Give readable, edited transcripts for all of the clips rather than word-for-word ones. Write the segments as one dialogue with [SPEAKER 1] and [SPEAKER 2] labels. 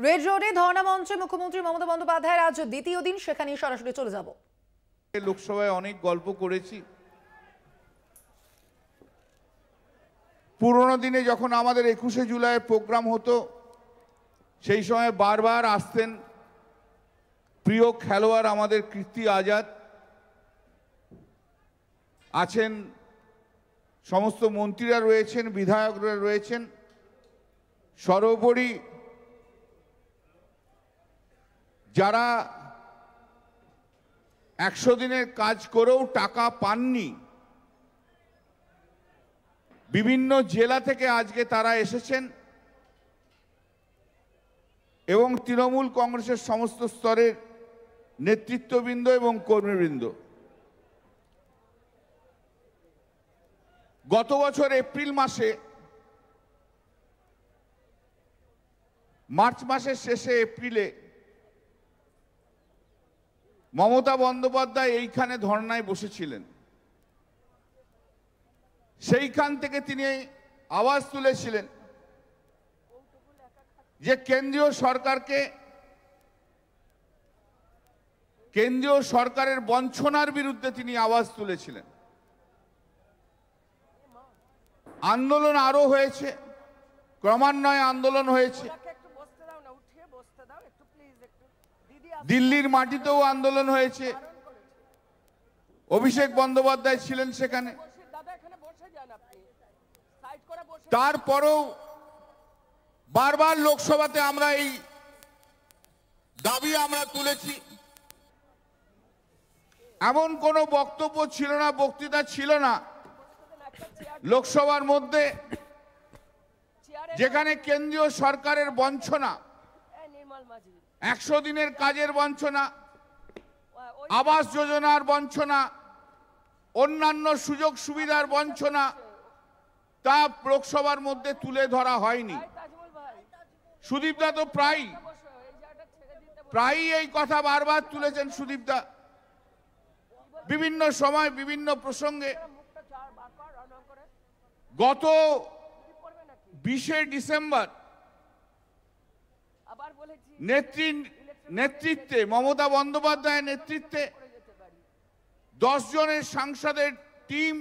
[SPEAKER 1] Red রোডে ধর্ণা মঞ্চে মুখ্যমন্ত্রী মমতা বন্দ্যোপাধ্যায়ের আজ দ্বিতীয় দিন, সেখানে সরাসরি চলে যাব।
[SPEAKER 2] লোকসভায় অনেক গল্প করেছি। পুরোনো দিনে যখন আমাদের 21শে জুলাই প্রোগ্রাম হতো, সেই সময় বারবার আসতেন প্রিয় খেলোয়াড় আমাদের কীর্তি আজাদ, আছেন সমস্ত মন্ত্রীরা রয়েছেন, বিধায়করা রয়েছেন। সর্বোপরি যারা 100 দিনের কাজ করেও টাকা পাননি, বিভিন্ন জেলা থেকে আজকে তারা এসেছেন এবং তৃণমূল কংগ্রেসের সমস্ত স্তরের নেতৃত্ববৃন্দ এবং কর্মীবৃন্দ। গত বছর এপ্রিল মাসে, মার্চ মাসের শেষে এপ্রিলে মমতা বন্দ্যোপাধ্যায় এইখানে ধর্নায় বসেছিলেন। সেইখান থেকে তিনি আওয়াজ তুলেছিলেন যে কেন্দ্রীয় সরকারের বঞ্চনার বিরুদ্ধে তিনি আওয়াজ তুলেছিলেন। আন্দোলন আরো হয়েছে, ক্রমান্বয়ে আন্দোলন হয়েছে। দিল্লির মাটিতেও আন্দোলন হয়েছে, অভিষেক বন্দ্যোপাধ্যায় ছিলেন সেখানে। তারপরেও বারবার লোকসভাতে আমরা এই দাবি আমরা তুলেছি। এমন কোনো বক্তব্য ছিল না, বক্তৃতা ছিল না লোকসভার মধ্যে যেখানে কেন্দ্রীয় সরকারের বঞ্চনা, 100 দিনের কাজের বঞ্চনা, আবাস যোজনার বঞ্চনা, অন্যান্য সুযোগ সুবিধার বঞ্চনা, তা লোকসভার মধ্যে তুলে ধরা হয়নি। সুদীপদা তো প্রায়ই এই কথা বারবার তুলেছেন। সুদীপদা বিভিন্ন সময় বিভিন্ন প্রসঙ্গে। গত 20শে ডিসেম্বর নেতৃত্বে, মমতা বন্দ্যোপাধ্যায়ের নেতৃত্বে 10 জনের সাংসদের টিম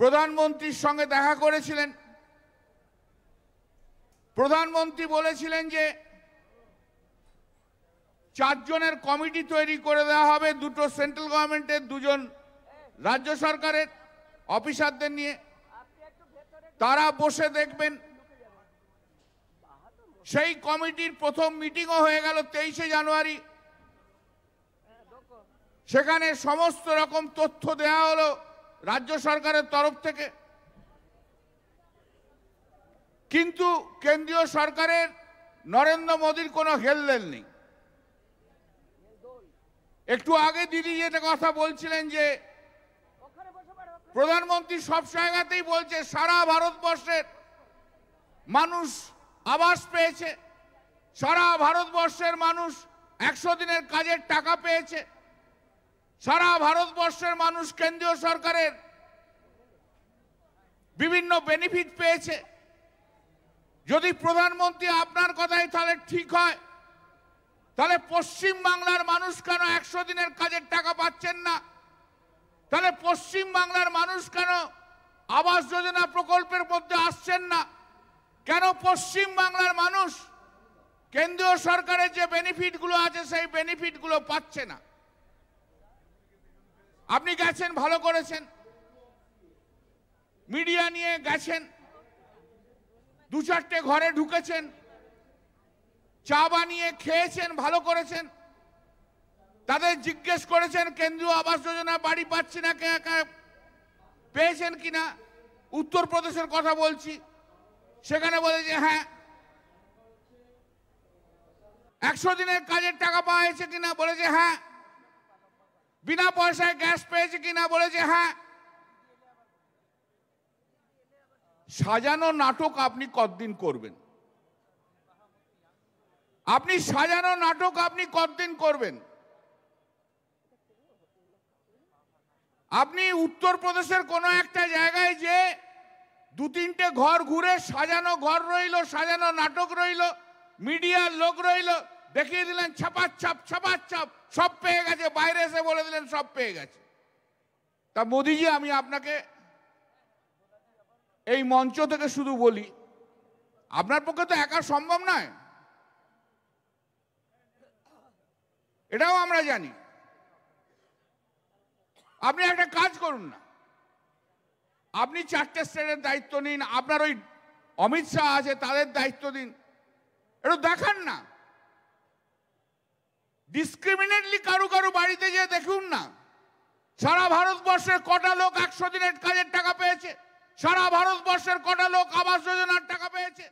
[SPEAKER 2] প্রধানমন্ত্রীর সঙ্গে দেখা করেছিলেন। প্রধানমন্ত্রী বলেছিলেন যে 4 জনের কমিটি তৈরি করে দেওয়া হবে, 2টো সেন্ট্রাল গভর্নমেন্টের, 2 জন রাজ্য সরকারের অফিসারদের নিয়ে। তারা বসে দেখবেন। সেই কমিটির প্রথম মিটিংও হয়ে গেল 23শে জানুয়ারি। সেখানে সমস্ত রকম তথ্য দেওয়া হলো রাজ্য সরকারের তরফ থেকে। কিন্তু কেন্দ্রীয় সরকারের নরেন্দ্র মোদীর কোনো হেলদোল নেই। একটু আগে দিদি যেটা কথা বলছিলেন যে প্রধানমন্ত্রী সব জায়গাতেই বলছে সারা ভারতবর্ষের মানুষ আবাস পেয়েছে, সারা ভারতবর্ষের মানুষ 100 দিনের কাজের টাকা পেয়েছে, সারা ভারতবর্ষের মানুষ কেন্দ্রীয় সরকারের বিভিন্ন বেনিফিট পেয়েছে। যদি প্রধানমন্ত্রী আপনার কথাই তাহলে ঠিক হয়, তাহলে পশ্চিম বাংলার মানুষ কেন 100 দিনের কাজের টাকা পাচ্ছেন না? তাহলে পশ্চিম বাংলার মানুষ কেন আবাস যোজনা প্রকল্পের মধ্যে আসছেন না? কেন পশ্চিম বাংলার মানুষ কেন্দ্রীয় সরকারের যে বেনিফিটগুলো আছে সেই বেনিফিটগুলো পাচ্ছে না? আপনি গেছেন, ভালো করেছেন, মিডিয়া নিয়ে গেছেন, 2-4টে ঘরে ঢুকেছেন, চা বানিয়ে খেয়েছেন, ভালো করেছেন। তাদের জিজ্ঞেস করেছেন কেন্দ্রীয় আবাস যোজনা বাড়ি পাচ্ছি না, পেয়েছেন কিনা। উত্তরপ্রদেশের কথা বলছি, সেখানে বলেছে হ্যাঁ। 100 দিনের কাজের টাকা পাওয়া হয়েছে কিনা, বলেছে হ্যাঁ। বিনা পয়সায় গ্যাস পেয়েছে কিনা, বলেছে হ্যাঁ। সাজানো নাটক আপনি কতদিন করবেন? আপনি সাজানো নাটক আপনি কতদিন করবেন? আপনি উত্তরপ্রদেশের কোনো একটা জায়গায় যে 2-3টে ঘর ঘুরে সাজানো ঘর রইল, সাজানো নাটক রইল, মিডিয়ার লোক রইল, দেখিয়ে দিলেন ছাপাচ্ছাপ ছাপাচ্ছাপ, সব পেয়ে গেছে, বাইরে এসে বলে দিলেন সব পেয়ে গেছে। তা মোদিজি, আমি আপনাকে এই মঞ্চ থেকে শুধু বলি, আপনার পক্ষে তো একা সম্ভব নয়, এটাও আমরা জানি। আপনি একটা কাজ করুন না, আপনি 4টে স্টেটের দায়িত্ব নিন, আপনার ওই অমিত শাহ আছে তাদের দায়িত্ব দিন, একটু দেখান না, ডিসক্রিমিনেটলি কারু কারু বাড়িতে গিয়ে দেখুন না। সারা ভারতবর্ষের কটা লোক 100 দিনের কাজের টাকা পেয়েছে, সারা ভারতবর্ষের কটা লোক আবাস যোজনার টাকা পেয়েছে।